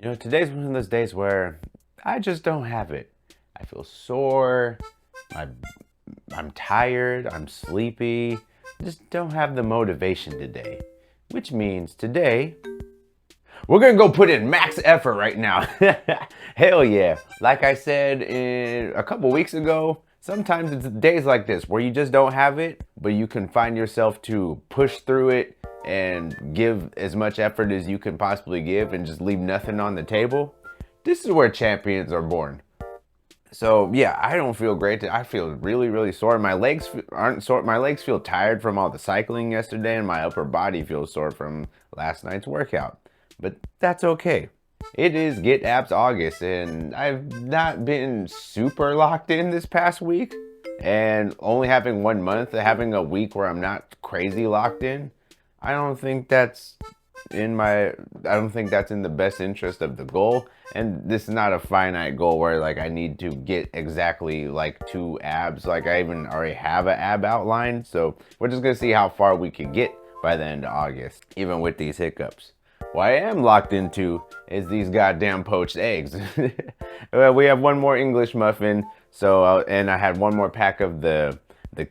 Today's one of those days where I just don't have it. I feel sore. I, I'm tired. I'm sleepy. I just don't have the motivation today. Which means today, we're gonna go put in max effort right now. Hell yeah. Like I said a couple weeks ago, sometimes it's days like this where you just don't have it, but you can find yourself to push through it and give as much effort as you can possibly give and just leave nothing on the table. This is where champions are born. So yeah, I don't feel great. I feel really, really sore. My legs aren't sore. My legs feel tired from all the cycling yesterday, and my upper body feels sore from last night's workout. But that's okay. It is Get Abs August, and I've not been super locked in this past week. And only having 1 month, having a week where I'm not crazy locked in, I don't think that's I don't think that's in the best interest of the goal. And this is not a finite goal where like I need to get exactly like 2 abs. Like I even already have an ab outline. So we're just gonna see how far we can get by the end of August, even with these hiccups. What I am locked into is these goddamn poached eggs. We have one more English muffin, and I had one more pack of the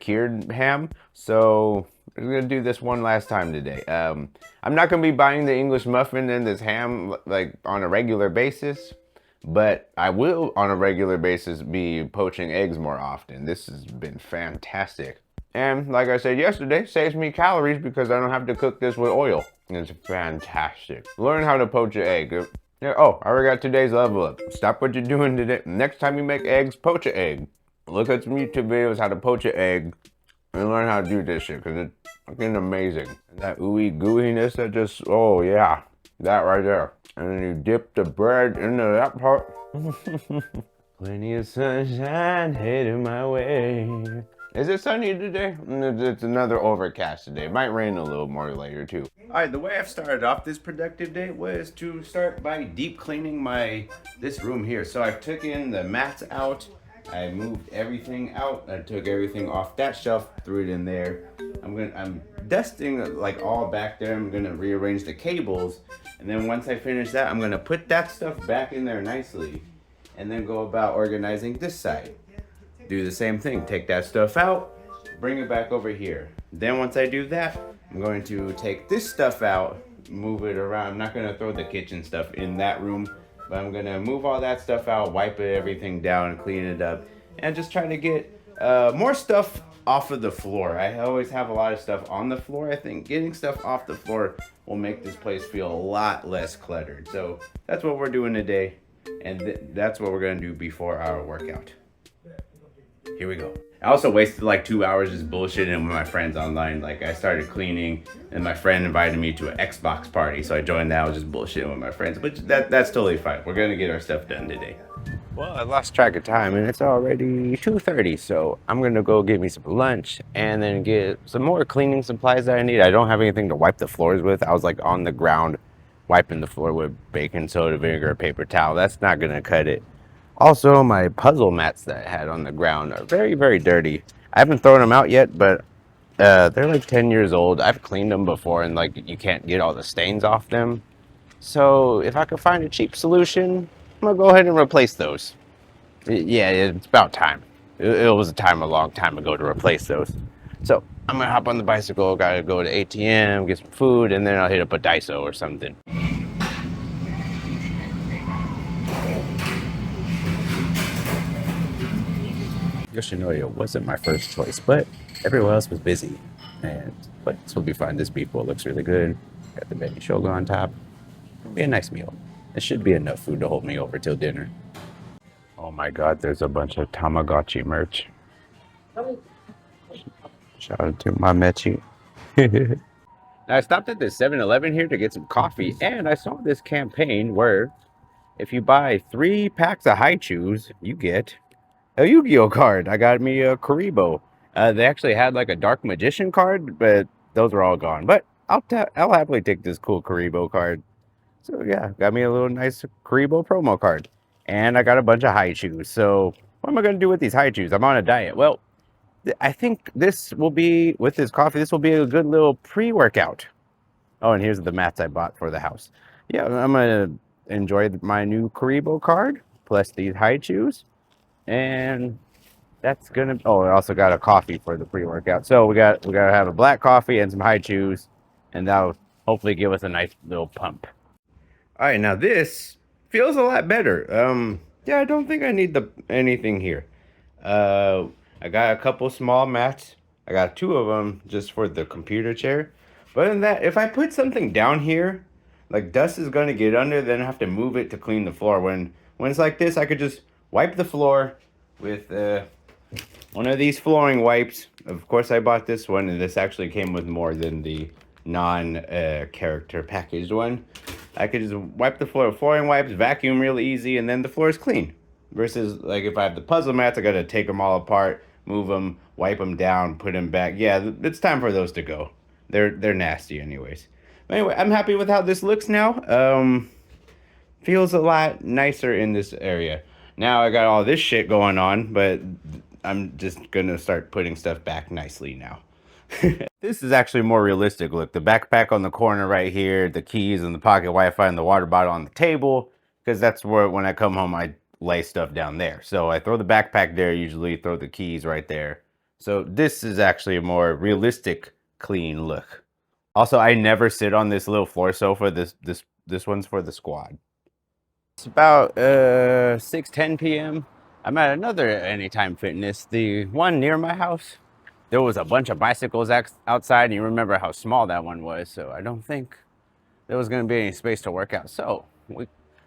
cured ham. So we're gonna do this one last time today. I'm not gonna be buying the English muffin and this ham like on a regular basis, but I will on a regular basis be poaching eggs more often. This has been fantastic. And like I said yesterday, saves me calories because I don't have to cook this with oil. It's fantastic. Learn how to poach an egg. Yeah, oh, I already got today's level up. Stop what you're doing today. Next time you make eggs, poach an egg. Look at some YouTube videos how to poach an egg and learn how to do this shit because it's fucking amazing. And that ooey gooiness that just, oh yeah, that right there. And then you dip the bread into that part. Plenty of sunshine heading my way. Is it sunny today? It's another overcast today. It might rain a little more later too. All right, the way I've started off this productive day was to start by deep cleaning this room here. So I've taken the mats out. I moved everything out. I took everything off that shelf, threw it in there. I'm dusting like all back there. I'm gonna rearrange the cables, and then once I finish that, I'm gonna put that stuff back in there nicely, and then go about organizing this side. Do the same thing. Take that stuff out, bring it back over here. Then once I do that, I'm going to take this stuff out, move it around. I'm not gonna throw the kitchen stuff in that room, but I'm gonna move all that stuff out, wipe everything down, clean it up, and just try to get more stuff off of the floor. I always have a lot of stuff on the floor. I think getting stuff off the floor will make this place feel a lot less cluttered. So that's what we're doing today, and that's what we're gonna do before our workout. Here we go. I also wasted like 2 hours just bullshitting with my friends online. Like I started cleaning and my friend invited me to an Xbox party. So I joined that. I was just bullshitting with my friends, but that's totally fine. We're gonna get our stuff done today. Well, I lost track of time and it's already 2:30. So I'm gonna go get me some lunch and then get some more cleaning supplies that I need. I don't have anything to wipe the floors with. I was like on the ground wiping the floor with baking soda, vinegar, paper towel. That's not gonna cut it. Also, my puzzle mats that I had on the ground are very, very dirty. I haven't thrown them out yet, but they're like 10 years old. I've cleaned them before and like you can't get all the stains off them. So if I could find a cheap solution, I'm gonna go ahead and replace those. Yeah, it's about time. It was a long time ago to replace those. So I'm gonna hop on the bicycle, gotta go to ATM, get some food, and then I'll hit up a Daiso or something. Yoshinoya wasn't my first choice, but everyone else was busy. But this will be fine. This beef bowl looks really good. Got the veggie shogun on top. It'll be a nice meal. It should be enough food to hold me over till dinner. Oh my god, there's a bunch of Tamagotchi merch. Shout out to my Mechi. Now, I stopped at the 7-Eleven here to get some coffee, and I saw this campaign where if you buy 3 packs of high chews, you get a Yu-Gi-Oh card. I got me a Karibo. They actually had like a Dark Magician card, but those are all gone. But I'll happily take this cool Karibo card. So yeah, got me a little nice Karibo promo card. And I got a bunch of high chews. So what am I going to do with these high chews? I'm on a diet. Well, I think this will be, with this coffee, this will be a good little pre-workout. Oh, and here's the mats I bought for the house. Yeah, I'm going to enjoy my new Karibo card, plus these high chews. And that's gonna, oh, I also got a coffee for the pre-workout. So we gotta have a black coffee and some high chews, and that'll hopefully give us a nice little pump. All right, now this feels a lot better. Yeah, I don't think I need anything here. Uh, I got a couple small mats. I got two of them just for the computer chair. But other than that, if I put something down here, like dust is gonna get under, then I have to move it to clean the floor. When it's like this, I could just wipe the floor with one of these flooring wipes. Of course, I bought this one, and this actually came with more than the non-character packaged one. I could just wipe the floor with flooring wipes, vacuum real easy, and then the floor is clean. Versus, like, if I have the puzzle mats, I gotta take them all apart, move them, wipe them down, put them back. Yeah, it's time for those to go. They're nasty anyways. But anyway, I'm happy with how this looks now. Feels a lot nicer in this area. Now I got all this shit going on, but I'm just gonna start putting stuff back nicely now. This is actually more realistic. Look, the backpack on the corner right here, the keys and the pocket Wi-Fi and the water bottle on the table, because that's where when I come home I lay stuff down there. So I throw the backpack there, usually throw the keys right there. So this is actually a more realistic, clean look. Also, I never sit on this little floor sofa. This one's for the squad. It's about 6:10 p.m. I'm at another Anytime Fitness, the one near my house. There was a bunch of bicycles outside, and you remember how small that one was, so I don't think there was going to be any space to work out. So,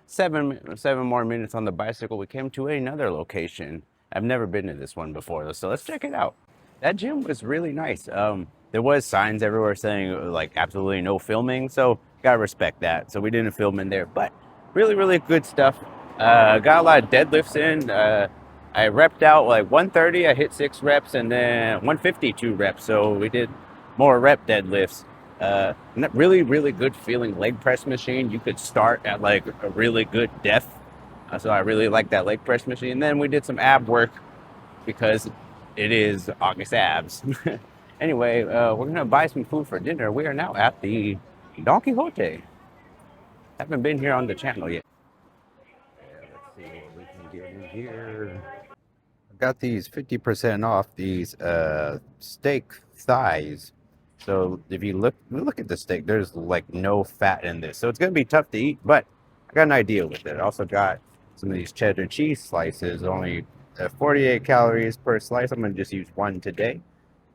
seven more minutes on the bicycle, we came to another location. I've never been to this one before, so let's check it out. That gym was really nice. There was signs everywhere saying, like, absolutely no filming, so gotta respect that. So we didn't film in there, but really, really good stuff. Got a lot of deadlifts in. I repped out like 130, I hit 6 reps, and then 152 reps. So we did more rep deadlifts. Really, really good feeling leg press machine. You could start at like a really good depth. So I really like that leg press machine. And then we did some ab work because it is August abs. Anyway, we're gonna buy some food for dinner. We are now at the Don Quixote. Haven't been here on the channel yet. Let's see what we can get in here. I got these 50% off these steak thighs. So if you look at the steak, there's like no fat in this. So it's gonna be tough to eat, but I got an idea with it. I also got some of these cheddar cheese slices, only 48 calories per slice. I'm gonna just use one today.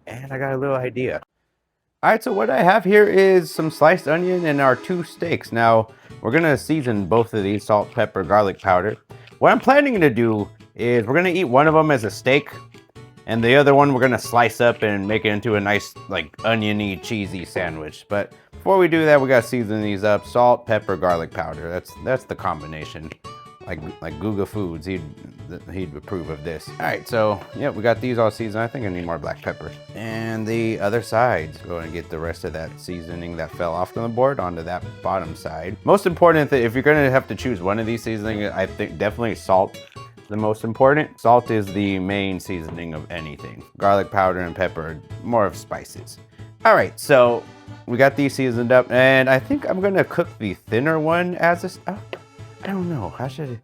And I got a little idea. All right, so what I have here is some sliced onion and our 2 steaks. Now, we're gonna season both of these, salt, pepper, garlic powder. What I'm planning to do is we're gonna eat one of them as a steak, and the other one we're gonna slice up and make it into a nice, like, oniony, cheesy sandwich. But before we do that, we gotta season these up. Salt, pepper, garlic powder. That's the combination. Like Guga Foods, he'd approve of this. All right, so yeah, we got these all seasoned. I think I need more black pepper. And the other side's going to get the rest of that seasoning that fell off on the board onto that bottom side. Most important thing, if you're going to have to choose one of these seasonings, I think definitely salt is the most important. Salt is the main seasoning of anything. Garlic powder and pepper, more of spices. All right, so we got these seasoned up, and I think I'm going to cook the thinner one as a... I don't know,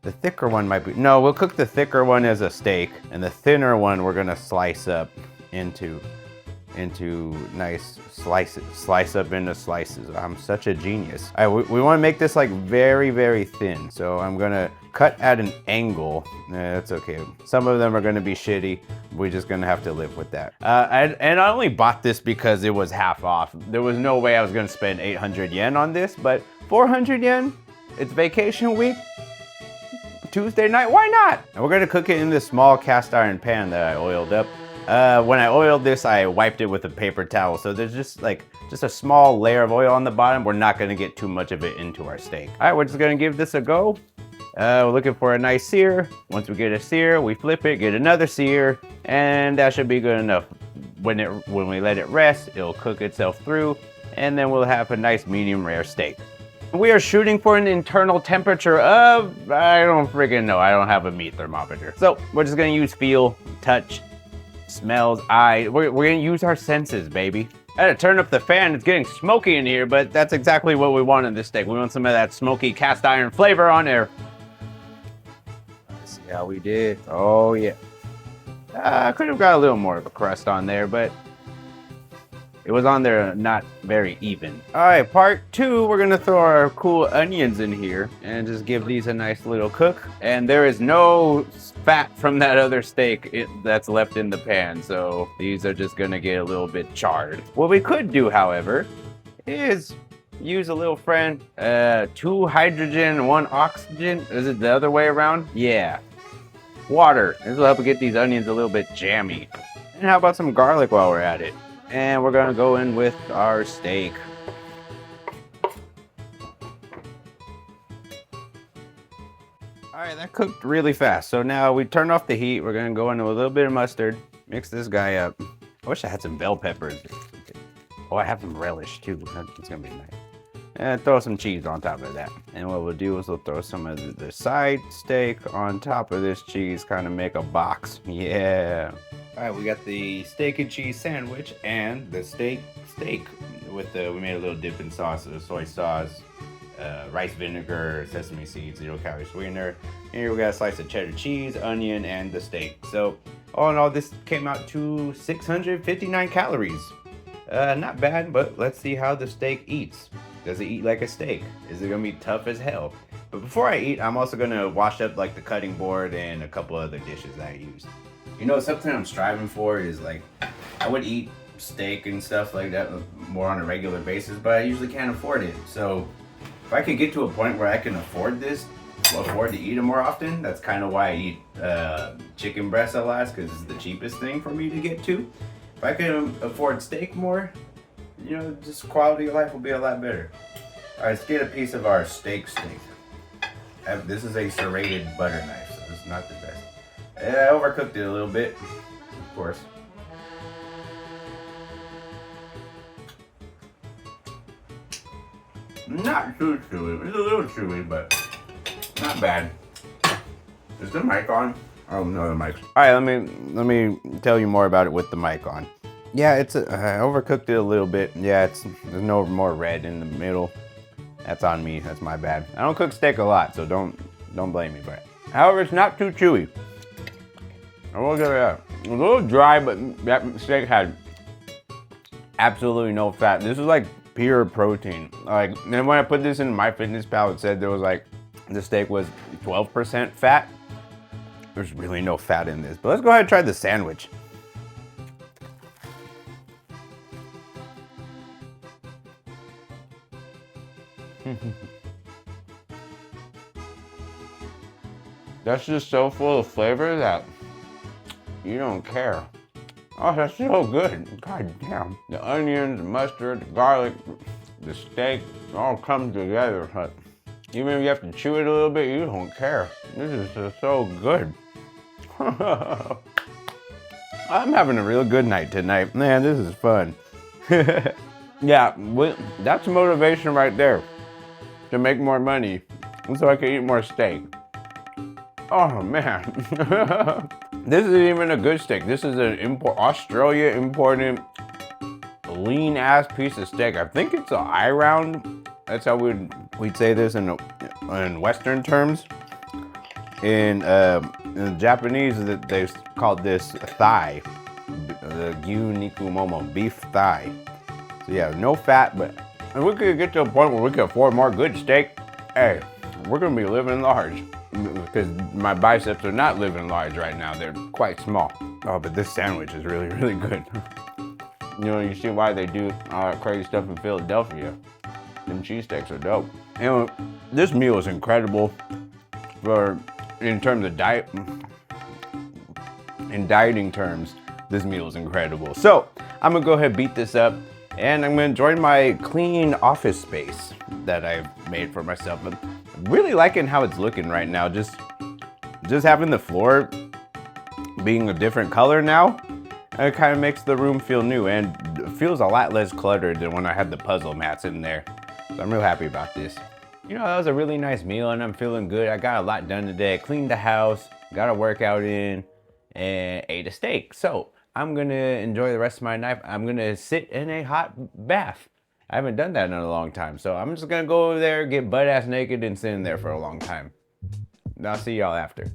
the thicker one might be, no, we'll cook the thicker one as a steak, and the thinner one we're gonna slice up into nice slices, slice up into slices. I'm such a genius. All right, we wanna make this like very, very thin, so I'm gonna cut at an angle. That's okay. Some of them are gonna be shitty. We're just gonna have to live with that. And I only bought this because it was half off. There was no way I was gonna spend 800 yen on this, but 400 yen? It's vacation week, Tuesday night, why not? And we're gonna cook it in this small cast iron pan that I oiled up. When I oiled this, I wiped it with a paper towel. So there's just a small layer of oil on the bottom. We're not gonna get too much of it into our steak. All right, we're just gonna give this a go. We're looking for a nice sear. Once we get a sear, we flip it, get another sear, and that should be good enough. When we let it rest, it'll cook itself through, and then we'll have a nice medium rare steak. We are shooting for an internal temperature of, I don't freaking know, I don't have a meat thermometer. So we're just gonna use feel, touch, smells, eye. We're gonna use our senses, baby. I had to turn up the fan. It's getting smoky in here, but that's exactly what we want in this steak. We want some of that smoky cast iron flavor on there. Let's see how we did. Oh, yeah. I could have got a little more of a crust on there, but it was on there not very even. All right, part 2, we're gonna throw our cool onions in here and just give these a nice little cook. And there is no fat from that other steak that's left in the pan, so these are just gonna get a little bit charred. What we could do, however, is use a little friend, 2 hydrogen, 1 oxygen. Is it the other way around? Yeah. Water. This will help get these onions a little bit jammy. And how about some garlic while we're at it? And we're gonna go in with our steak. All right, that cooked really fast. So now we turn off the heat. We're gonna go into a little bit of mustard, mix this guy up. I wish I had some bell peppers. Oh, I have some relish too. It's gonna be nice. And throw some cheese on top of that. And what we'll do is we'll throw some of the side steak on top of this cheese, kind of make a box. Yeah. All right, we got the steak and cheese sandwich and the steak with we made a little dipping sauce, soy sauce, rice vinegar, sesame seeds, 0-calorie sweetener. Here we got a slice of cheddar cheese, onion, and the steak. So all in all, this came out to 659 calories. Not bad, but let's see how the steak eats. Does it eat like a steak? Is it gonna be tough as hell? But before I eat, I'm also gonna wash up like the cutting board and a couple other dishes that I used. You know, something I'm striving for is like, I would eat steak and stuff like that more on a regular basis, but I usually can't afford it. So if I could get to a point where I can afford to eat it more often, that's kind of why I eat chicken breast a lot, because it's the cheapest thing for me to get to. If I could afford steak more, you know, just quality of life will be a lot better. All right, let's get a piece of our steak. This is a serrated butter knife, so it's not the best. I overcooked it a little bit, of course. Not too chewy. It's a little chewy, but not bad. Is the mic on? Oh no, the mic's. All right, let me tell you more about it with the mic on. Yeah, I overcooked it a little bit. Yeah, there's no more red in the middle. That's on me. That's my bad. I don't cook steak a lot, so don't blame me. But however, it's not too chewy. I will give it that. It was a little dry, but that steak had absolutely no fat. This is like pure protein. Like, then when I put this in MyFitnessPal, it said there was like, the steak was 12% fat. There's really no fat in this. But let's go ahead and try the sandwich. That's just so full of flavor that you don't care. Oh, that's so good. God damn. The onions, the mustard, the garlic, the steak, all come together. Even if you have to chew it a little bit, you don't care. This is just so good. I'm having a real good night tonight. Man, this is fun. Yeah, that's motivation right there. To make more money, so I can eat more steak. Oh man. This isn't even a good steak. This is an Australia imported lean ass piece of steak. I think it's an eye round. That's how we'd say this in Western terms. In Japanese, they called this thigh, the gyu niku momo, beef thigh. So yeah, no fat, but if we could get to a point where we could afford more good steak, hey, we're gonna be living large. Because my biceps are not living large right now, they're quite small. Oh, but this sandwich is really, really good. You know, you see why they do all that crazy stuff in Philadelphia. Them cheesesteaks are dope. You know, this meal is incredible in terms of diet. In dieting terms, this meal is incredible. So, I'm gonna go ahead and beat this up, and I'm gonna join my clean office space that I've made for myself. I'm really liking how it's looking right now. Just having the floor being a different color now, it kind of makes the room feel new and feels a lot less cluttered than when I had the puzzle mats in there. So I'm real happy about this. You know, that was a really nice meal and I'm feeling good. I got a lot done today. I cleaned the house, got a workout in, and ate a steak. So I'm gonna enjoy the rest of my night. I'm gonna sit in a hot bath. I haven't done that in a long time. So I'm just gonna go over there, get butt ass naked, and sit in there for a long time. And I'll see y'all after.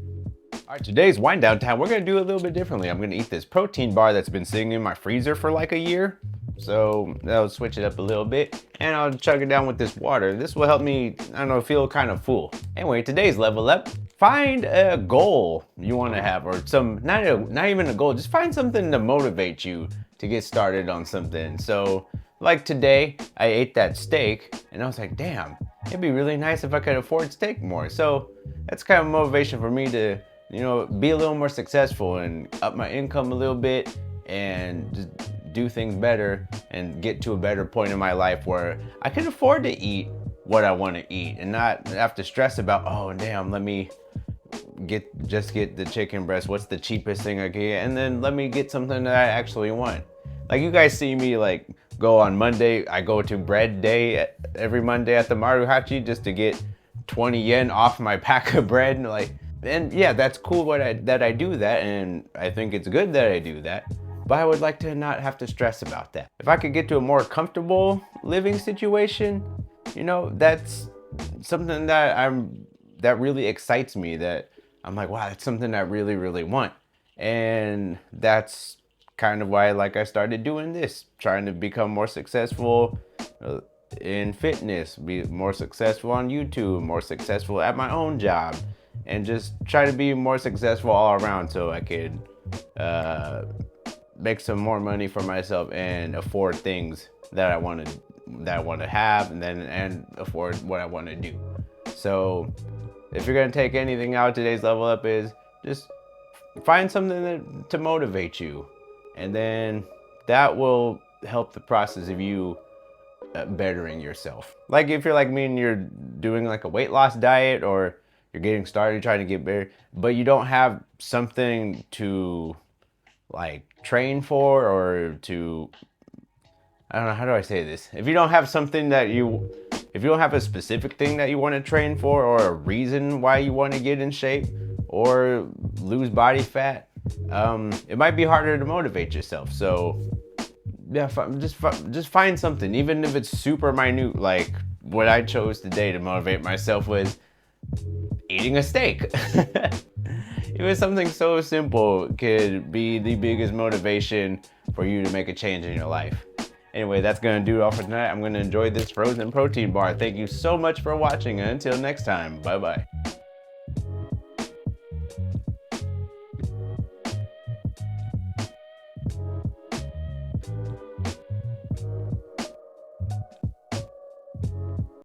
All right, today's wind down time, we're gonna do it a little bit differently. I'm gonna eat this protein bar that's been sitting in my freezer for like a year. So that'll switch it up a little bit, and I'll chug it down with this water. This will help me, I don't know, feel kind of full. Anyway, today's level up. Find a goal you wanna have, or not even a goal, just find something to motivate you to get started on something. So like today, I ate that steak, and I was like, damn, it'd be really nice if I could afford steak more. So that's kind of motivation for me to, be a little more successful and up my income a little bit and just do things better and get to a better point in my life where I can afford to eat what I want to eat and not have to stress about, oh damn, let me get the chicken breast. What's the cheapest thing I can get? And then let me get something that I actually want. Like you guys see me like go on Monday, I go to bread day every Monday at the Maruhachi just to get 20 yen off my pack of bread. And yeah, that's cool that I do that, and I think it's good that I do that, but I would like to not have to stress about that. If I could get to a more comfortable living situation, that's something that really excites me, that I'm like, wow, that's something I really, really want. And that's kind of why I started doing this, trying to become more successful in fitness, be more successful on YouTube, more successful at my own job, and just try to be more successful all around so I could make some more money for myself and afford things that I want to have, and afford what I want to do. So if you're gonna take anything out of today's level up, is just find something to motivate you, and then that will help the process of you bettering yourself. Like if you're like me and you're doing like a weight loss diet, or you're getting started trying to get better, but you don't have something to like train for, or to, I don't know, how do I say this? If you don't have a specific thing that you want to train for, or a reason why you want to get in shape or lose body fat, it might be harder to motivate yourself. So yeah, just find something, even if it's super minute. Like what I chose today to motivate myself was eating a steak. It was something so simple, could be the biggest motivation for you to make a change in your life. Anyway, that's gonna do it all for tonight. I'm gonna enjoy this frozen protein bar. Thank you so much for watching, and until next time, bye bye.